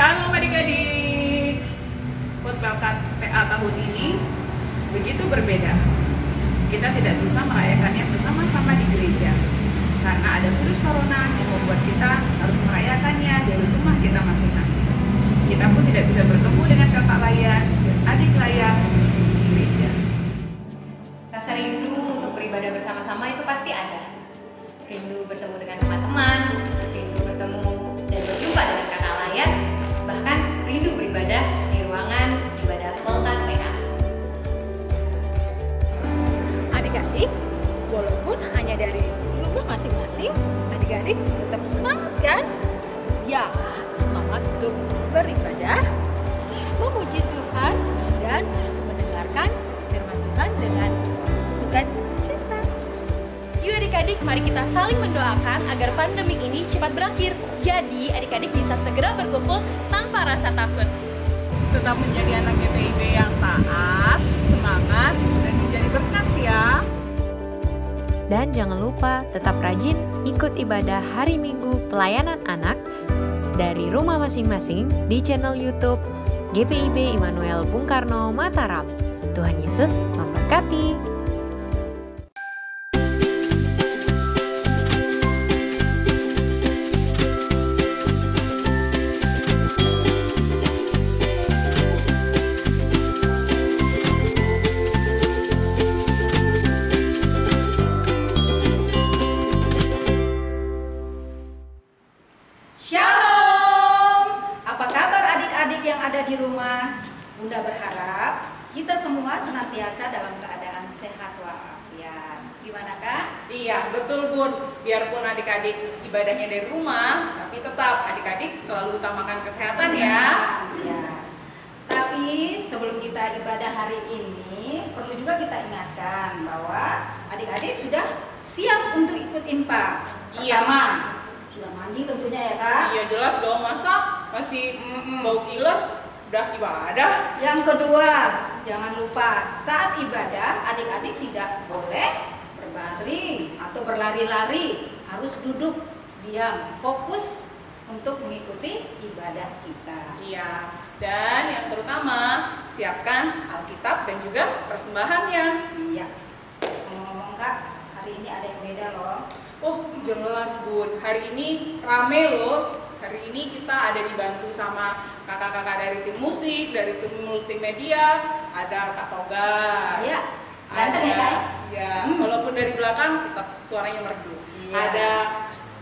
Shalom adik-adik. Potluck PA tahun ini begitu berbeda. Kita tidak bisa merayakannya bersama-sama di gereja karena ada virus corona yang membuat kita harus merayakannya dari rumah kita masing-masing. Kita pun tidak bisa bertemu dengan kakak layan dan adik layan di gereja. Rasa rindu untuk beribadah bersama-sama itu pasti ada. Rindu bertemu dengan teman-teman, rindu bertemu dan berjumpa dengan kakak layan, bahkan rindu beribadah di ruangan ibadah Potluck PA. Adik-adik, walaupun hanya dari rumah masing-masing, adik-adik tetap semangat kan? Ya, semangat untuk beribadah, memuji Tuhan, dan mendengarkan firman Tuhan dengan sukacita. Yuk adik-adik, mari kita saling mendoakan agar pandemi ini cepat berakhir. Jadi adik-adik bisa segera berkumpul tanpa rasa takut. Tetap menjadi anak GPIB yang taat, semangat, dan menjadi berkat ya. Dan jangan lupa tetap rajin ikut ibadah hari Minggu pelayanan anak dari rumah masing-masing di channel YouTube GPIB Immanuel Bung Karno Mataram. Tuhan Yesus memberkati. Shalom! Apa kabar adik-adik yang ada di rumah? Bunda berharap kita semua senantiasa dalam keadaan sehat walafiat. Gimana Kak? Iya, betul Bun. Biarpun adik-adik ibadahnya dari rumah, tapi tetap adik-adik selalu utamakan kesehatan ya. Iya. Tapi sebelum kita ibadah hari ini, perlu juga kita ingatkan bahwa adik-adik sudah siap untuk ikut impak. Iya. Pertama, sudah mandi tentunya ya Kak? Iya jelas dong, masa masih bau giler udah ibadah. Yang kedua, jangan lupa saat ibadah adik-adik tidak boleh berbaring atau berlari-lari, harus duduk diam, fokus untuk mengikuti ibadah kita. Iya, dan yang terutama siapkan Alkitab dan juga persembahannya. Iya. Ngomong-ngomong Kak, hari ini ada yang beda loh. Oh jelas Bun, hari ini rame loh. Hari ini kita ada dibantu sama kakak-kakak dari tim musik, dari tim multimedia, ada Kak Togar. Iya, ganteng ya Kak? Ya, walaupun dari belakang tetap suaranya merdu. Iya. Ada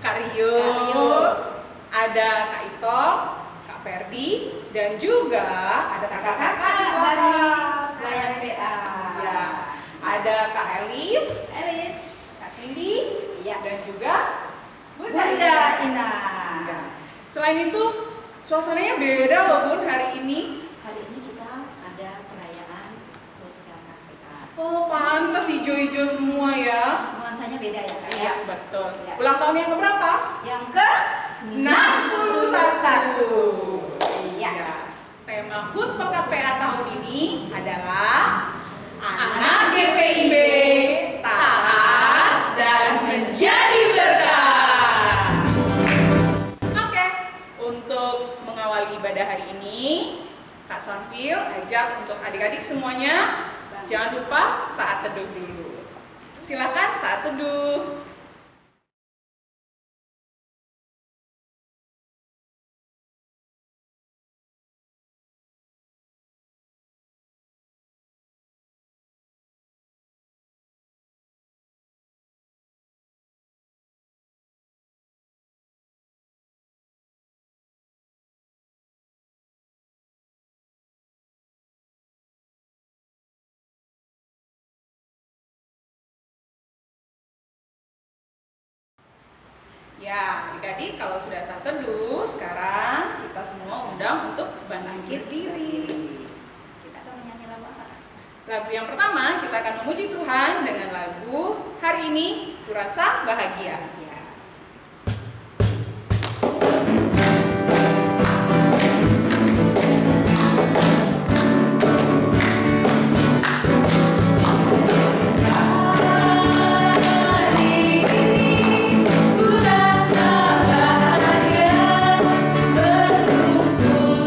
Kak Rio, ada Kak Ito, Kak Ferdi, dan juga ada kakak-kakak dari Layan PA. Ya, ada Kak Elis, Kak Cindy, Iya. dan juga Bunda Ina. Ya. Selain itu, suasananya beda loh Bun hari ini. Hari ini kita ada perayaan Potluck PA. Oh pantas hijau-hijau semua ya. Nuansanya beda ya Kak? Iya betul. Iya. Ulang tahun yang keberapa? Yang ke 61. Iya. Ya. Tema HUT Potluck PA tahun ini adalah Anak GPIB taat dan menjadi berkat. Oke, untuk mengawali ibadah hari ini, Kak Sonfil ajak untuk adik-adik semuanya, jangan lupa saat teduh dulu. Silakan saat teduh. Ya, adik-adik kalau sudah saat teduh, sekarang kita semua undang untuk bangkit berdiri. Kita akan menyanyi lagu apa? Lagu yang pertama kita akan memuji Tuhan dengan lagu Hari Ini Kurasa Bahagia. Ya. Kurasa bahagia berkumpul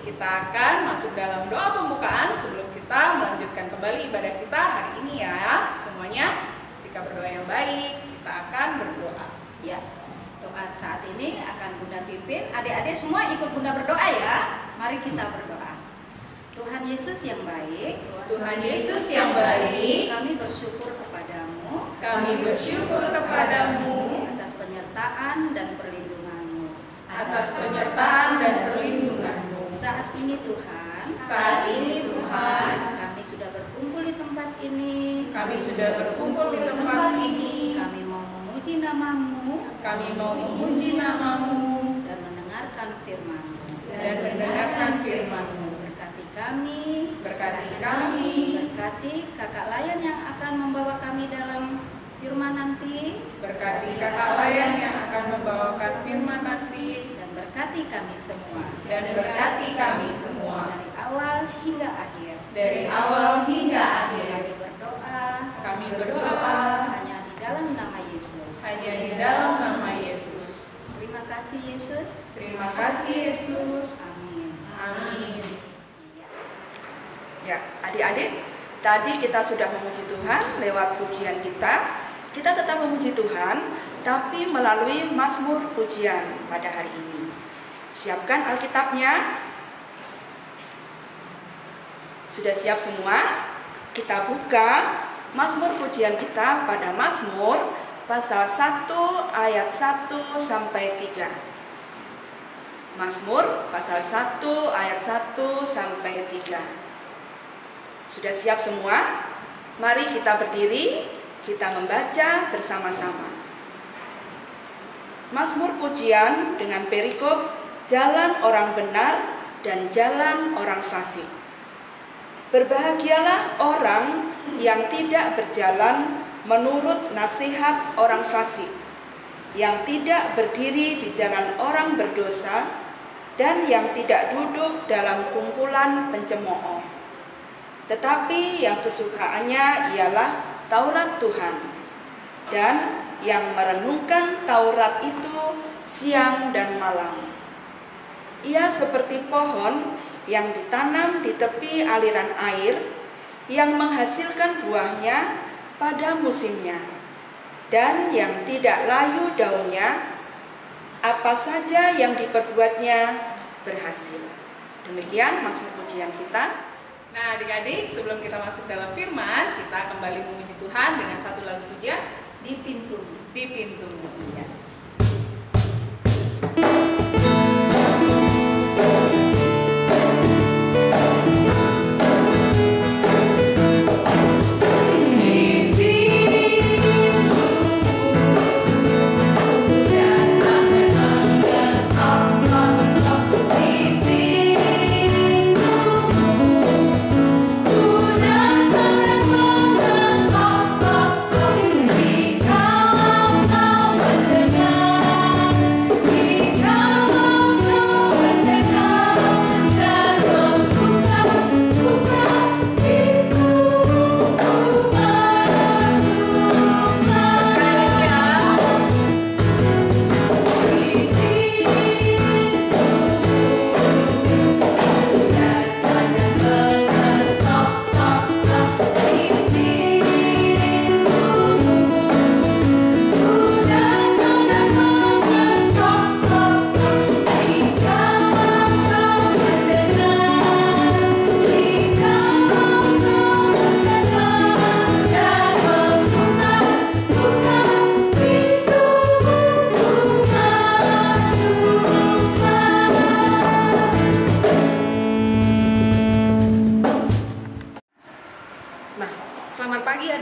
kita akan masuk dalam doa pembukaan sebelum kita melanjutkan kembali ibadah kita hari ini ya. Semuanya sikap berdoa yang baik, kita akan berdoa. Ya, doa saat ini akan Bunda pimpin. Adik-adik semua ikut Bunda berdoa ya. Mari kita berdoa. Tuhan Yesus yang baik, Tuhan Yesus yang baik, kami bersyukur kepadamu, kami bersyukur kepadamu atas penyertaan dan perlindunganmu. atas penyertaan dan perlindunganmu. Saat ini Tuhan, kami sudah berkumpul di tempat ini. Kami sudah berkumpul di tempat ini. Kami mau memuji namamu. Kami mau memuji namamu Dan mendengarkan firman-Mu. Berkati kami. Berkati kakak layan yang akan membawa kami dalam firman nanti. Berkati kakak layan yang akan membawakan firman nanti. Dan berkati kami semua. Dari awal hingga akhir. Kami berdoa. Hanya di dalam nama Yesus. Terima kasih Yesus. Amin. Ya, adik-adik, tadi kita sudah memuji Tuhan lewat pujian kita. Kita tetap memuji Tuhan, tapi melalui Mazmur pujian pada hari ini. Siapkan Alkitabnya. Sudah siap semua? Kita buka Mazmur pujian kita pada Mazmur pasal 1 ayat 1 sampai 3. Mazmur pasal 1 ayat 1 sampai 3. Sudah siap semua? Mari kita berdiri, kita membaca bersama-sama. Mazmur pujian dengan perikop jalan orang benar dan jalan orang fasik. Berbahagialah orang yang tidak berjalan menurut nasihat orang fasik, yang tidak berdiri di jalan orang berdosa, dan yang tidak duduk dalam kumpulan pencemooh. Tetapi yang kesukaannya ialah Taurat Tuhan, dan yang merenungkan Taurat itu siang dan malam. Ia seperti pohon yang ditanam di tepi aliran air, yang menghasilkan buahnya pada musimnya, dan yang tidak layu daunnya, apa saja yang diperbuatnya berhasil. Demikian Mazmur pujian kita. Nah, adik-adik, sebelum kita masuk dalam firman, kita kembali memuji Tuhan dengan satu lagu pujian Di pintu. Ya.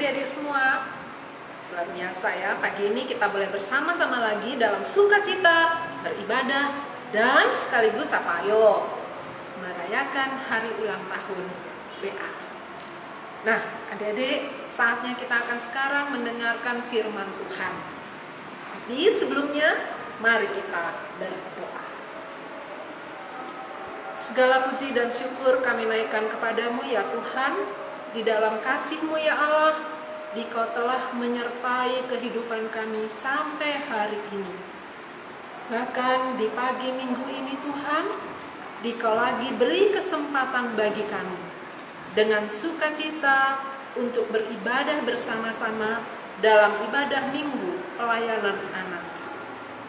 adik-adik semua. Luar biasa ya, pagi ini kita boleh bersama-sama lagi dalam sukacita, beribadah, dan sekaligus apa ayo merayakan hari ulang tahun BA. Nah, adik-adik, saatnya kita akan sekarang mendengarkan firman Tuhan. Tapi sebelumnya, mari kita berdoa. Segala puji dan syukur kami naikkan kepadamu ya Tuhan. Di dalam kasih-Mu ya Allah, Dikau telah menyertai kehidupan kami sampai hari ini. Bahkan di pagi minggu ini Tuhan, Dikau lagi beri kesempatan bagi kami dengan sukacita untuk beribadah bersama-sama dalam ibadah minggu pelayanan anak.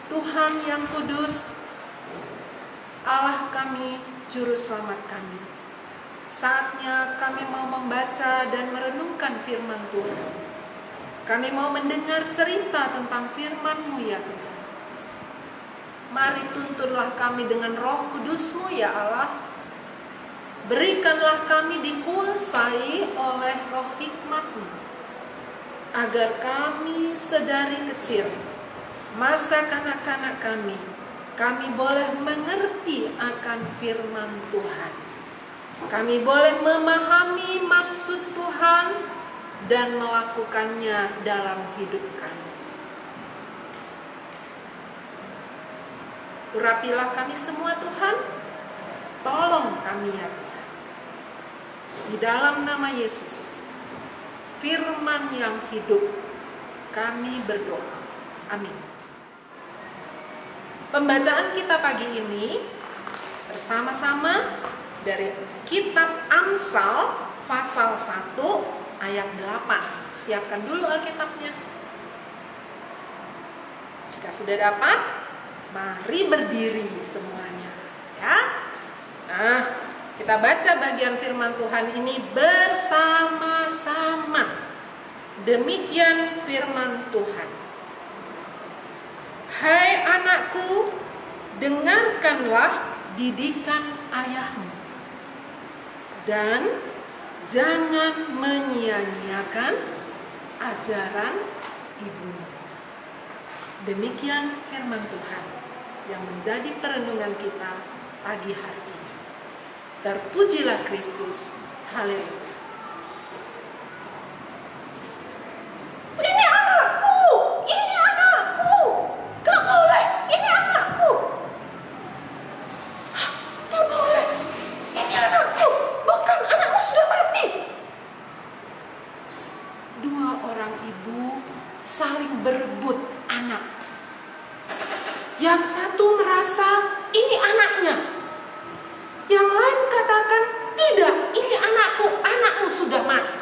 Tuhan yang kudus, Allah kami, Juru Selamat kami, saatnya kami mau membaca dan merenungkan firman Tuhan. Kami mau mendengar cerita tentang firman-Mu ya Tuhan. Mari tuntunlah kami dengan Roh Kudus-Mu ya Allah. Berikanlah kami dikuasai oleh roh hikmat-Mu, agar kami sedari kecil, masa kanak-kanak kami boleh mengerti akan firman Tuhan. Kami boleh memahami maksud Tuhan dan melakukannya dalam hidup kami. Urapilah kami semua Tuhan, tolong kami ya Tuhan. Di dalam nama Yesus, firman yang hidup, kami berdoa. Amin. Pembacaan kita pagi ini bersama-sama dari kitab Amsal pasal 1 ayat 8. Siapkan dulu Alkitabnya. Jika sudah dapat, mari berdiri semuanya, ya. Nah, kita baca bagian firman Tuhan ini bersama-sama. Demikian firman Tuhan. Hai anakku, dengarkanlah didikan ayahmu, dan jangan menyia-nyiakan ajaran ibumu. Demikian firman Tuhan yang menjadi perenungan kita pagi hari ini. Terpujilah Kristus. Haleluya. Ini anakku, ini anakku. Gak boleh, ini anakku. Gak boleh, ini anakku. Bukan, anakmu sudah mati. Dua orang ibu saling berebut anak. Yang satu merasa ini anaknya, yang lain katakan tidak, ini anakku, anakmu sudah mati.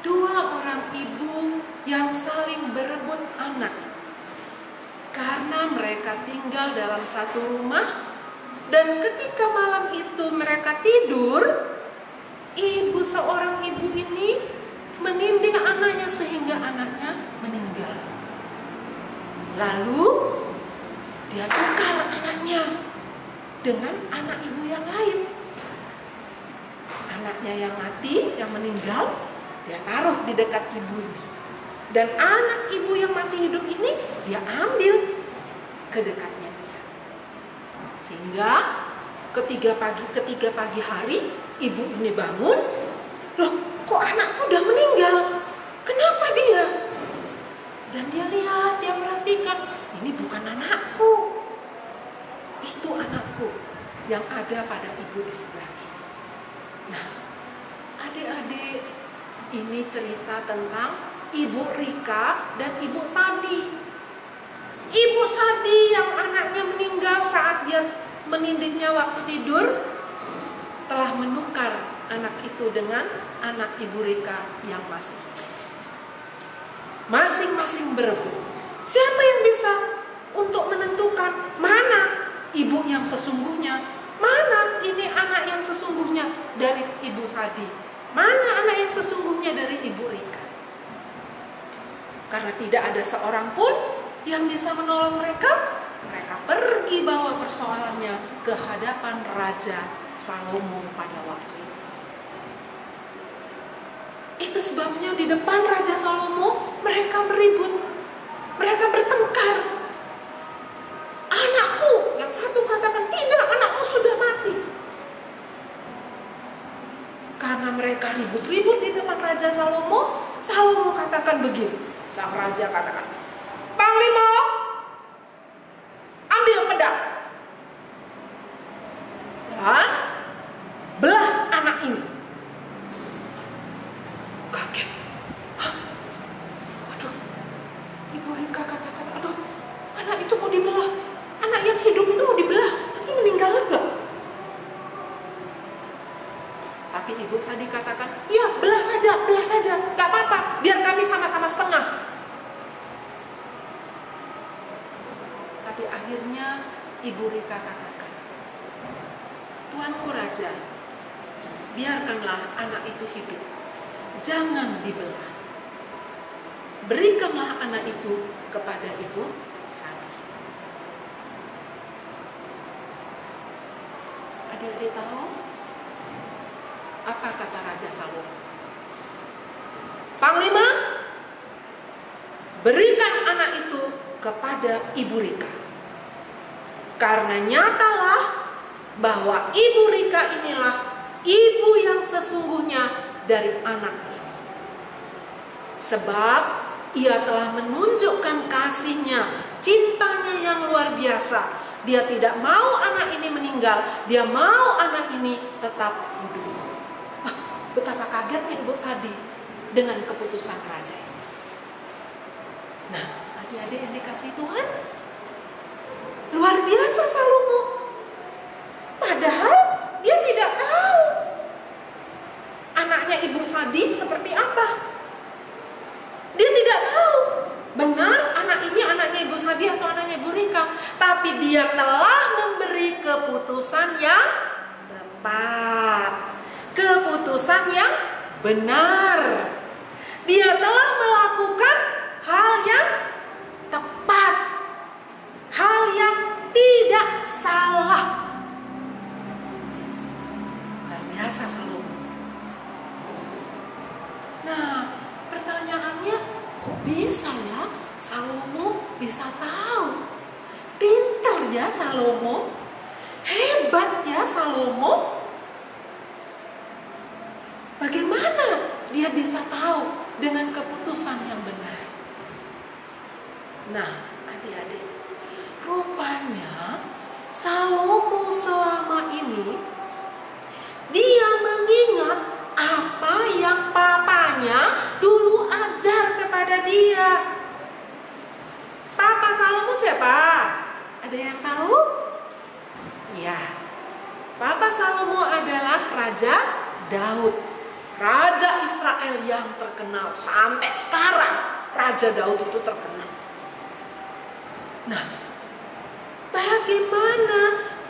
Dua orang ibu yang saling berebut anak karena mereka tinggal dalam satu rumah, dan ketika malam itu mereka tidur, seorang ibu ini menindih anaknya sehingga anaknya meninggal. Lalu dia tukar anaknya dengan anak ibu yang lain. Anaknya yang mati, yang meninggal, dia taruh di dekat ibu ini. Dan anak ibu yang masih hidup ini dia ambil ke dekatnya dia. Sehingga ketika pagi hari ibu ini bangun, loh kok anakku udah meninggal? Kenapa dia? Dan dia lihat, dia perhatikan, ini bukan anakku. Itu anakku yang ada pada ibu di sebelah ini. Nah, adik-adik, ini cerita tentang Ibu Rika dan Ibu Sadi. Ibu Sadi yang anaknya meninggal saat dia menindihnya waktu tidur, telah menukar anak itu dengan anak Ibu Rika yang masih hidup. Masing-masing berebut. Siapa yang bisa untuk menentukan mana ibu yang sesungguhnya, mana ini anak yang sesungguhnya dari Ibu Sadi, mana anak yang sesungguhnya dari Ibu Rika? Karena tidak ada seorang pun yang bisa menolong mereka, mereka pergi bawa persoalannya ke hadapan Raja Salomo pada waktu itu. Itu sebabnya di depan Raja Salomo mereka beribut, mereka bertengkar. Anakku, yang satu katakan tidak, anakmu sudah mati. Karena mereka ribut-ribut di depan Raja Salomo, Salomo katakan begini. Sang raja katakan, Panglima, ambil pedang dan belah anak ini. Kaget. Hah? Aduh, Ibu Rika katakan, aduh, anak itu mau dibelah. Anak yang hidup itu mau dibelah, nanti Tapi Ibu Sadi katakan, ya belah saja, gak apa-apa, biar kami sama-sama setengah. Tapi akhirnya Ibu Rika katakan, Tuanku Raja, biarkanlah anak itu hidup, jangan dibelah. Berikanlah anak itu kepada Ibu Sadi. Adik-adik tahu apa kata Raja Salomo? Panglima, berikan anak itu kepada Ibu Rika. Karena nyatalah bahwa Ibu Rika inilah ibu yang sesungguhnya dari anak ini. Sebab ia telah menunjukkan kasihnya, cintanya yang luar biasa. Dia tidak mau anak ini meninggal, dia mau anak ini tetap hidup. Betapa kagetnya Ibu Sadi dengan keputusan raja itu. Nah, adik-adik yang dikasihi Tuhan, luar biasa Salomo. Padahal dia tidak tahu anaknya Ibu Sadi seperti apa. Dia tidak tahu benar anak ini anaknya Ibu Sadi atau anaknya Ibu Rika. Tapi dia telah memberi keputusan yang tepat, keputusan yang benar. Dia telah melakukan hal yang tepat, hal yang tidak salah. Luar biasa Salomo. Nah, pertanyaannya, kok bisa ya Salomo bisa tahu? Pintar ya Salomo, hebat ya Salomo. Bagaimana dia bisa tahu dengan keputusan yang benar? Nah, adik-adik, rupanya Salomo selama ini dia mengingat apa yang papanya dulu ajar kepada dia. Papa Salomo siapa? Ada yang tahu? Ya, Papa Salomo adalah Raja Daud, Raja Israel yang terkenal. Sampai sekarang Raja Daud itu terkenal. Nah, bagaimana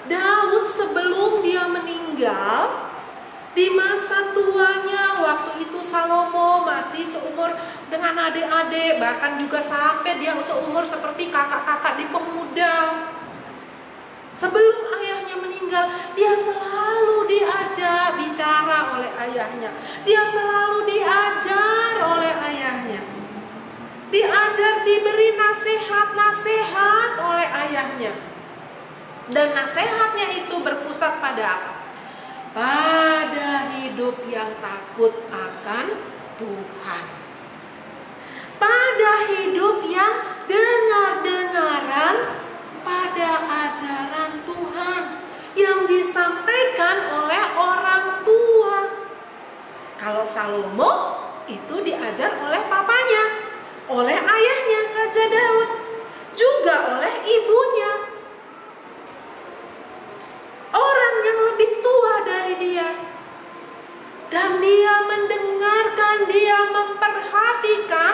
Daud sebelum dia meninggal, di masa tuanya, waktu itu Salomo masih seumur dengan adik-adik, bahkan juga sampai dia seumur seperti kakak-kakak di pemuda. Sebelum ayahnya meninggal, dia selalu diajak bicara oleh ayahnya. Dia selalu diajar oleh ayahnya. Diajar, diberi nasihat-nasihat oleh ayahnya. Dan nasihatnya itu berpusat pada apa? Pada hidup yang takut akan Tuhan. Pada hidup yang dengar-dengaran pada ajaran Tuhan yang disampaikan oleh orang tua. Kalau Salomo itu diajar oleh papanya, oleh ayahnya Raja Daud, juga oleh ibunya, orang yang lebih tua dari dia. Dan dia mendengarkan, dia memperhatikan,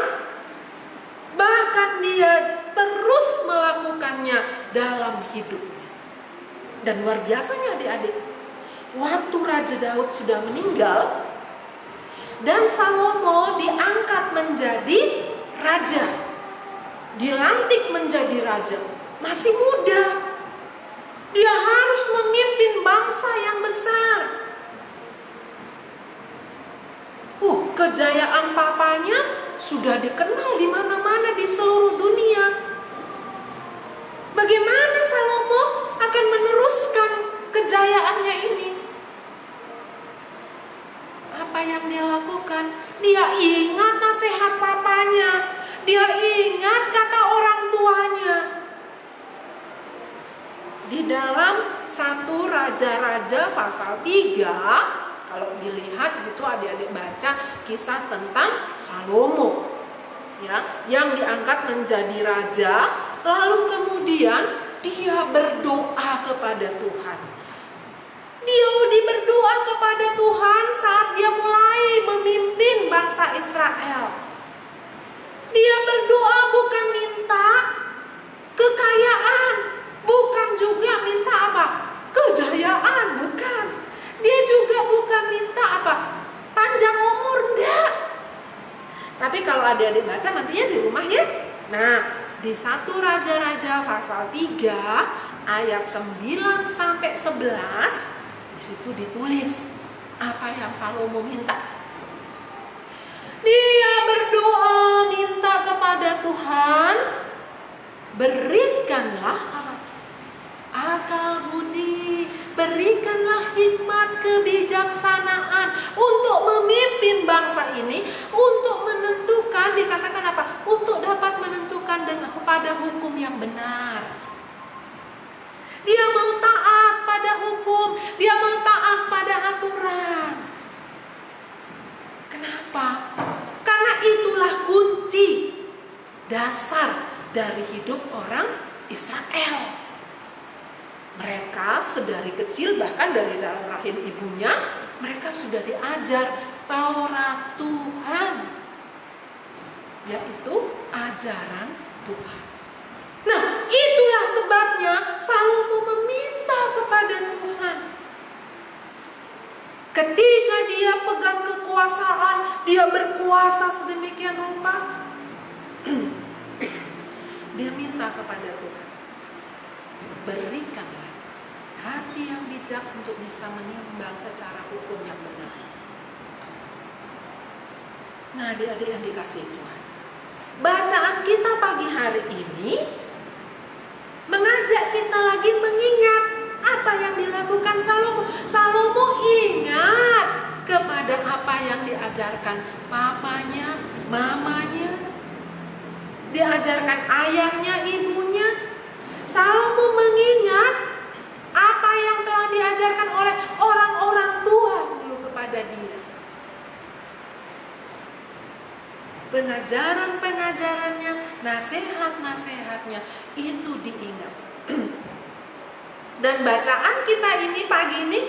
bahkan dia terus melakukannya dalam hidupnya. Dan luar biasanya adik-adik, waktu Raja Daud sudah meninggal dan Salomo diangkat menjadi raja, dilantik menjadi raja, masih muda. Dia harus memimpin bangsa yang besar. Kejayaan papanya sudah dikenal di mana-mana di seluruh dunia. Bagaimana Salomo akan meneruskan kejayaannya ini? Apa yang dia lakukan? Dia ingat nasihat papanya. Dia ingat kata orang tuanya. Di dalam 1 Raja-Raja pasal 3, kalau dilihat di situ adik-adik baca kisah tentang Salomo, ya, yang diangkat menjadi raja, lalu kemudian dia berdoa kepada Tuhan. Dia berdoa berdoa kepada Tuhan saat dia mulai memimpin bangsa Israel. Dia berdoa bukan minta kekayaan, bukan juga minta apa? Kejayaan, bukan. Dia juga bukan minta apa? Panjang umur, enggak. Tapi kalau adik-adik baca nantinya di rumah ya. Nah, di 1 Raja-Raja pasal 3 ayat 9 sampai 11 di situ ditulis apa yang Salomo minta. Dia berdoa minta kepada Tuhan, berikanlah akal budi, berikanlah hikmat kebijaksanaan untuk memimpin bangsa ini, untuk menentukan, dikatakan apa? Untuk dapat menentukan pada hukum yang benar. Dia mau taat pada hukum, dia mau taat pada aturan. Kenapa? Karena itulah kunci dasar dari hidup orang Israel. Mereka sedari kecil, bahkan dari dalam rahim ibunya, mereka sudah diajar Taurat Tuhan, yaitu ajaran Tuhan. Nah, itulah sebabnya Salomo meminta kepada Tuhan. Ketika dia pegang kekuasaan, dia berkuasa sedemikian rupa, dia minta kepada Tuhan, berikanlah hati yang bijak untuk bisa menimbang secara hukum yang benar. Nah, adik-adik yang dikasihi Tuhan, bacaan kita pagi hari ini mengajak kita lagi mengingat apa yang dilakukan Salomo. Salomo ingat kepada apa yang diajarkan papanya, mamanya, diajarkan ayahnya, ibunya. Salomo mengingat apa yang telah diajarkan oleh orang-orang tua dulu kepada dia. Pengajaran-pengajarannya, nasihat-nasihatnya itu diingat. Dan bacaan kita ini pagi ini,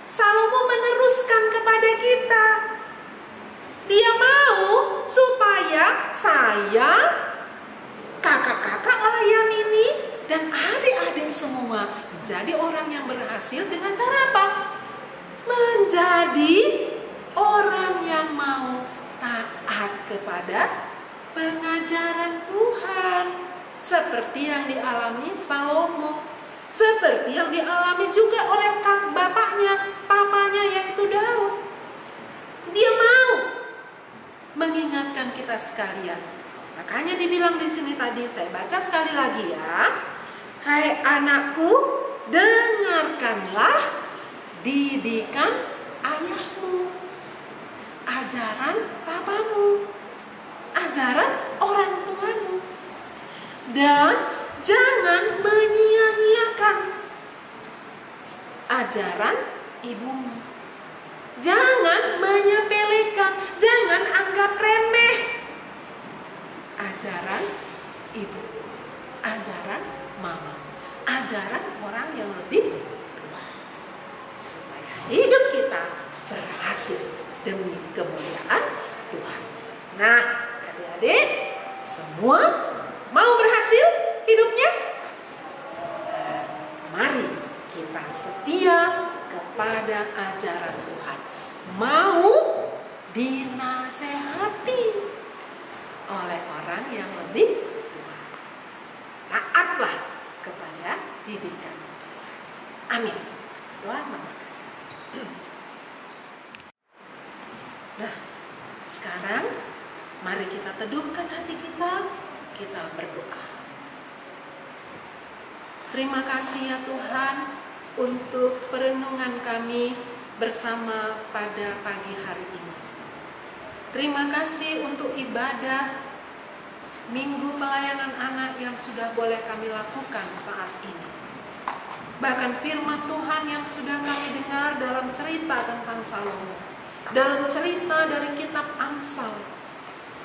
Salomo meneruskan kepada kita. Dia mau supaya saya, kakak-kakak layan ini, dan adik-adik semua menjadi orang yang berhasil dengan cara apa? Menjadi orang yang mau taat kepada pengajaran Tuhan, seperti yang dialami Salomo, seperti yang dialami juga oleh bapaknya, papanya, yaitu Daud. Dia mau mengingatkan kita sekalian. Makanya dibilang di sini tadi, saya baca sekali lagi ya. Hai anakku, dengarkanlah didikan ayahmu, ajaran papamu, ajaran orang tuamu, dan jangan menyia-nyiakan ajaran ibumu. Jangan menyepelekan, jangan anggap remeh ajaran ibu, ajaran mama, ajaran orang yang lebih tua, supaya hidup kita berhasil demi kemuliaan Tuhan. Nah, adik-adik semua mau berhasil hidupnya? Mari kita setia kepada ajaran Tuhan, mau dinasehati oleh orang yang lebih tua. Taatlah kepada didikan Tuhan. Amin. Tuhan memberkati. Nah, sekarang mari kita teduhkan hati kita, kita berdoa. Terima kasih ya Tuhan untuk perenungan kami bersama pada pagi hari ini. Terima kasih untuk ibadah Minggu Pelayanan Anak yang sudah boleh kami lakukan saat ini. Bahkan firman Tuhan yang sudah kami dengar dalam cerita tentang Salomo, dalam cerita dari kitab Amsal.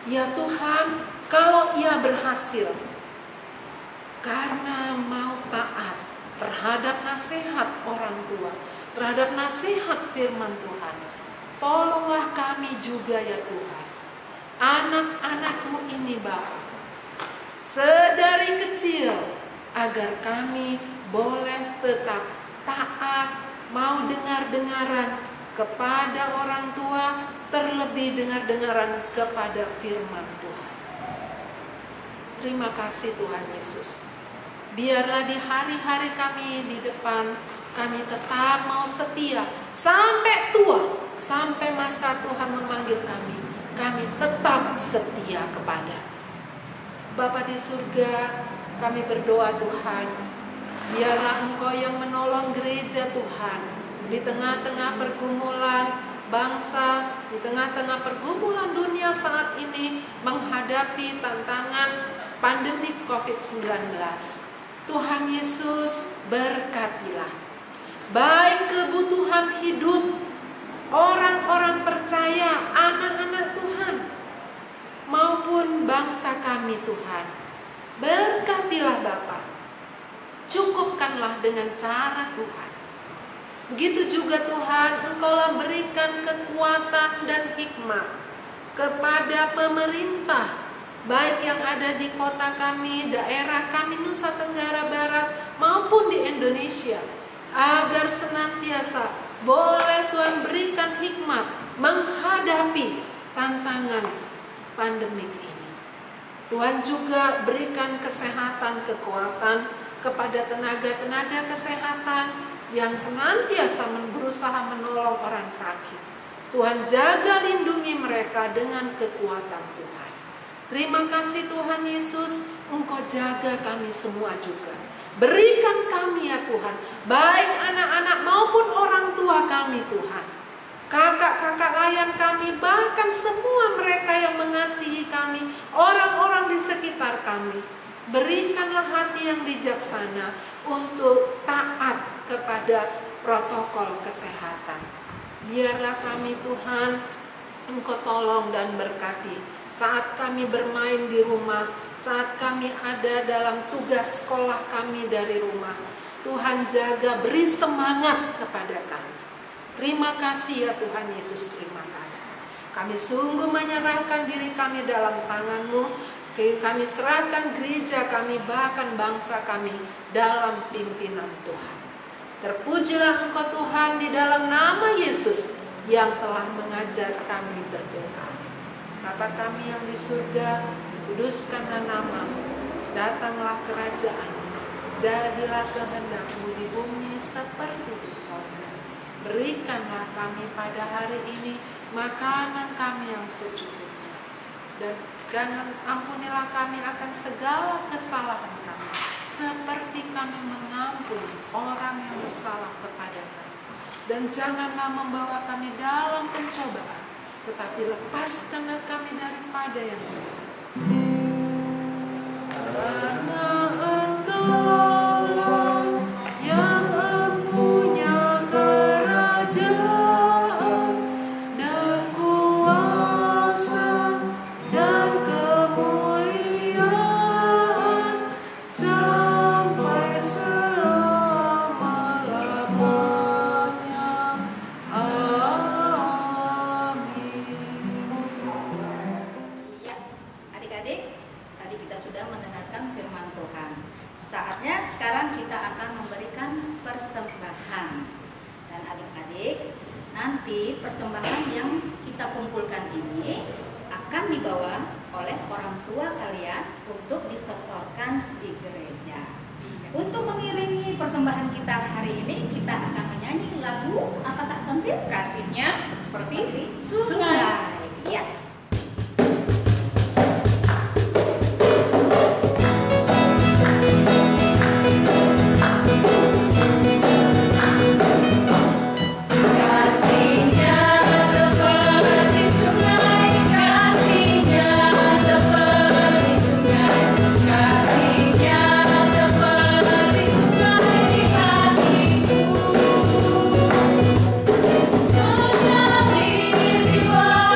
Ya Tuhan, kalau ia berhasil karena mau taat terhadap nasihat orang tua, terhadap nasihat firman Tuhan. Tolonglah kami juga ya Tuhan, anak-anak-Mu ini Bapa, sedari kecil, agar kami boleh tetap taat, mau dengar-dengaran kepada orang tua, terlebih dengar-dengaran kepada firman Tuhan. Terima kasih Tuhan Yesus. Biarlah di hari-hari kami di depan, kami tetap mau setia sampai tua, sampai masa Tuhan memanggil kami tetap setia kepada Bapa di surga. Kami berdoa Tuhan, biarlah Engkau yang menolong gereja Tuhan, di tengah-tengah pergumulan bangsa, di tengah-tengah pergumulan dunia saat ini menghadapi tantangan pandemi COVID-19. Tuhan Yesus, berkatilah baik kebutuhan hidup orang-orang percaya, anak-anak Tuhan, maupun bangsa kami Tuhan. Berkatilah Bapa, cukupkanlah dengan cara Tuhan. Begitu juga Tuhan, Engkaulah berikan kekuatan dan hikmat kepada pemerintah, baik yang ada di kota kami, daerah kami Nusa Tenggara Barat maupun di Indonesia, agar senantiasa boleh Tuhan berikan hikmat menghadapi tantangan pandemik ini. Tuhan juga berikan kesehatan, kekuatan kepada tenaga-tenaga kesehatan yang senantiasa berusaha menolong orang sakit. Tuhan jaga lindungi mereka dengan kekuatan Tuhan. Terima kasih Tuhan Yesus, Engkau jaga kami semua juga. Berikan kami ya Tuhan, baik anak-anak maupun orang tua kami Tuhan, kakak-kakak layan kami, bahkan semua mereka yang mengasihi kami, orang-orang di sekitar kami. Berikanlah hati yang bijaksana untuk taat kepada protokol kesehatan. Biarlah kami Tuhan, Engkau tolong dan berkati saat kami bermain di rumah, saat kami ada dalam tugas sekolah kami dari rumah. Tuhan jaga, beri semangat kepada kami. Terima kasih ya Tuhan Yesus, terima kasih. Kami sungguh menyerahkan diri kami dalam tangan-Mu. Kami serahkan gereja kami, bahkan bangsa kami dalam pimpinan Tuhan. Terpujilah Engkau Tuhan, di dalam nama Yesus yang telah mengajar kami berdoa. Bapa kami yang di surga, kuduskanlah nama-Mu, datanglah kerajaan-Mu, jadilah kehendak-Mu di bumi seperti di sorga. Berikanlah kami pada hari ini makanan kami yang secukupnya, dan jangan ampunilah kami akan segala kesalahan kami, seperti kami mengampuni orang yang bersalah kepada kami. Dan janganlah membawa kami dalam pencobaan, tetapi lepaskanlah kami daripada yang jahat. Karena Engkaulah yang mempunyai kerajaan dan kuasa dan kemuliaan sampai selama-lamanya. Amin. Ya, adik-adik, tadi kita sudah mendengarkan firman Tuhan. Saatnya sekarang kita akan memberikan persembahan. Dan adik-adik, nanti persembahan yang kita kumpulkan ini akan dibawa oleh orang tua kalian untuk disetorkan di gereja. Untuk mengiringi persembahan kita hari ini, kita akan menyanyi lagu apa Kak Sampir? Kasihnya seperti sungai. Ya. Mengalir di bawah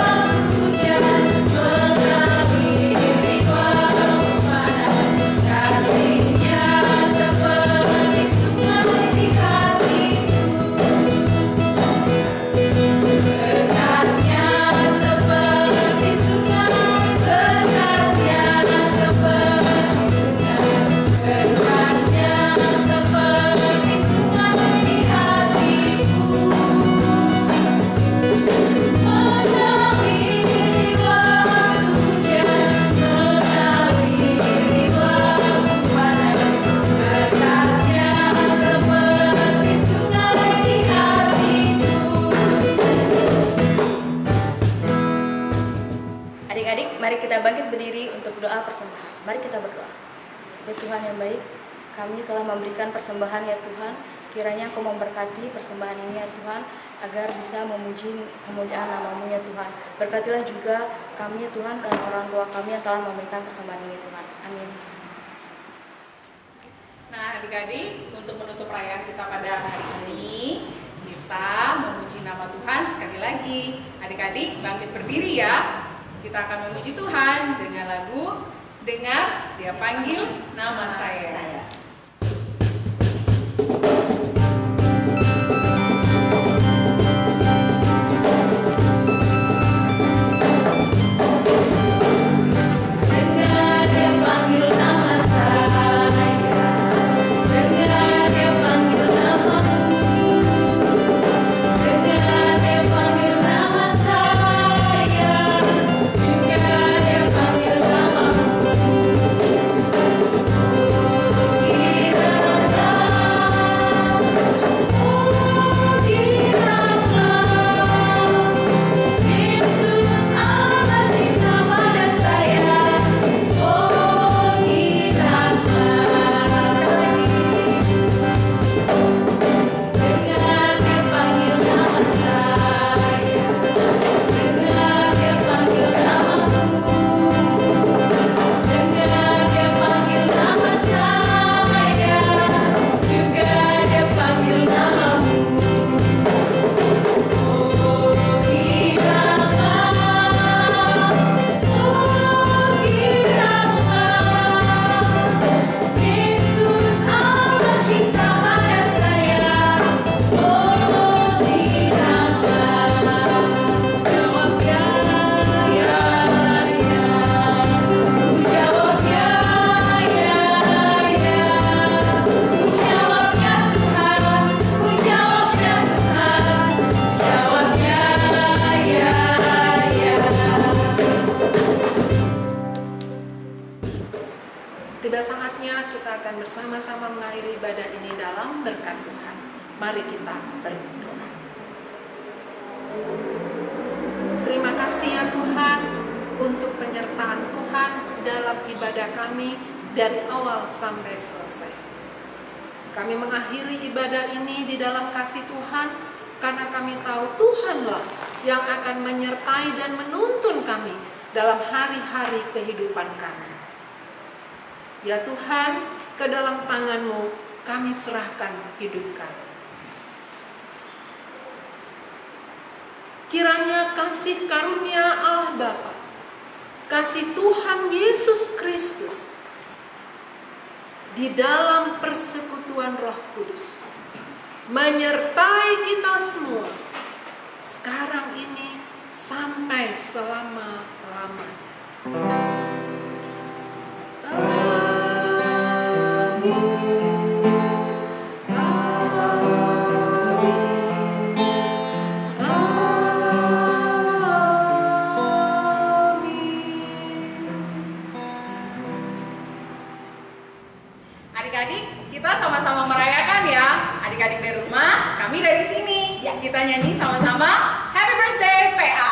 doa persembahan. Mari kita berdoa. Ya Tuhan yang baik, kami telah memberikan persembahan ya Tuhan. Kiranya Engkau memberkati persembahan ini ya Tuhan, agar bisa memuji kemuliaan nama-Mu ya Tuhan. Berkatilah juga kami ya Tuhan dan orang tua kami yang telah memberikan persembahan ini Tuhan. Amin. Nah adik-adik, untuk menutup perayaan kita pada hari ini, kita memuji nama Tuhan sekali lagi. Adik-adik bangkit berdiri ya. Kita akan memuji Tuhan dengan lagu Dengar Dia Panggil Nama Saya. Tiba saatnya kita akan bersama-sama mengakhiri ibadah ini dalam berkat Tuhan. Mari kita berdoa. Terima kasih ya Tuhan untuk penyertaan Tuhan dalam ibadah kami dari awal sampai selesai. Kami mengakhiri ibadah ini di dalam kasih Tuhan karena kami tahu Tuhanlah yang akan menyertai dan menuntun kami dalam hari-hari kehidupan kami. Ya Tuhan, ke dalam tangan-Mu kami serahkan hidup kami. Kiranya kasih karunia Allah Bapa, kasih Tuhan Yesus Kristus di dalam persekutuan Roh Kudus menyertai kita semua sekarang ini sampai selama-lamanya. Adik-adik, kita sama-sama merayakan ya. Adik-adik dari rumah, kami dari sini. Ya, kita nyanyi sama-sama Happy Birthday PA.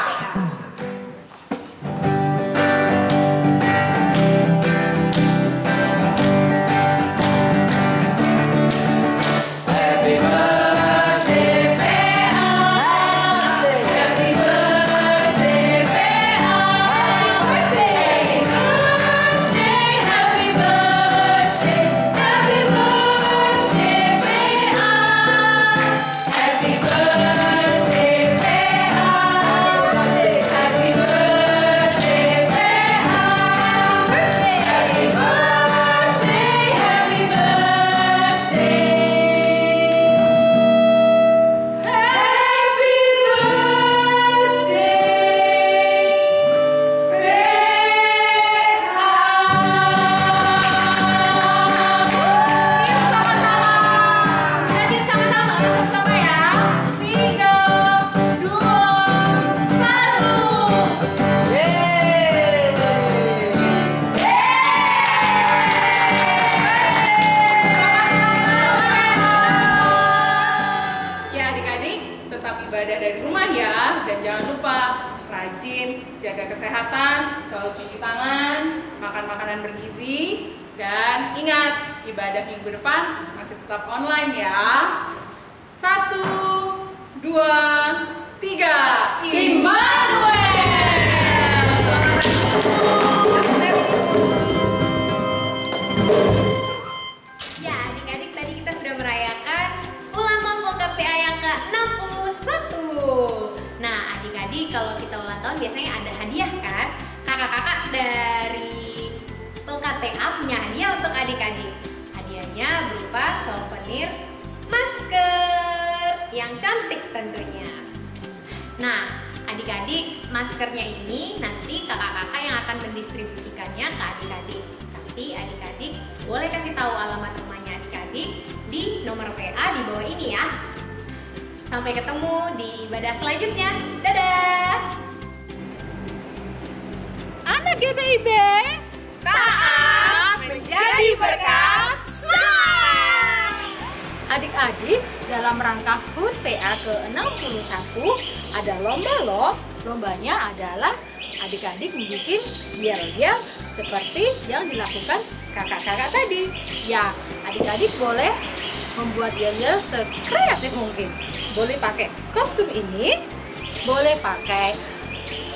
tetap ibadah dari rumah ya, dan jangan lupa rajin jaga kesehatan, selalu cuci tangan, makan makanan bergizi, dan ingat ibadah minggu depan masih tetap online ya. 1, 2, 3, Immanuel. Ya, adik-adik, tadi kita sudah merayakan ulang tahun Polkat PA yang ke-61. Nah, adik-adik, kalau kita ulang tahun biasanya ada hadiah kan? Kakak-kakak dari Polkat PA punya hadiah untuk adik-adik. Hadiahnya berupa souvenir masker yang cantik tentunya. Nah, adik-adik, maskernya ini nanti kakak-kakak yang akan mendistribusikannya ke adik-adik. Tapi adik-adik boleh kasih tahu alamat rumahnya adik-adik di nomor PA di bawah ini ya. Sampai ketemu di ibadah selanjutnya. Dadah! Anak GPIB Taat menjadi berkat. Adik-adik, dalam rangka HUT PA ke-61 ada lomba loh. Lombanya adalah adik-adik membuat yel-yel seperti yang dilakukan kakak-kakak tadi. Ya, adik-adik boleh membuat yel-yel sekreatif mungkin. Boleh pakai kostum ini, boleh pakai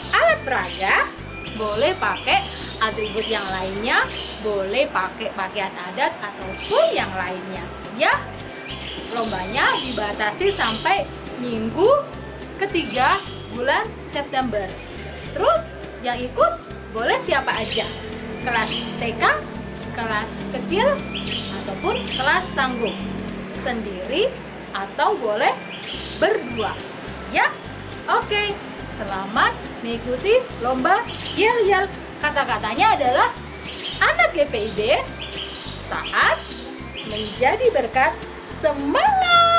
alat peraga, boleh pakai atribut yang lainnya, boleh pakai pakaian adat ataupun yang lainnya. Ya, lombanya dibatasi sampai minggu ketiga bulan September. Terus yang ikut boleh siapa aja, kelas TK, kelas kecil, ataupun kelas tanggung, sendiri atau boleh berdua. Ya, oke. Selamat mengikuti lomba yel-yel. Kata-katanya adalah anak GPIB taat menjadi berkat. Semangat!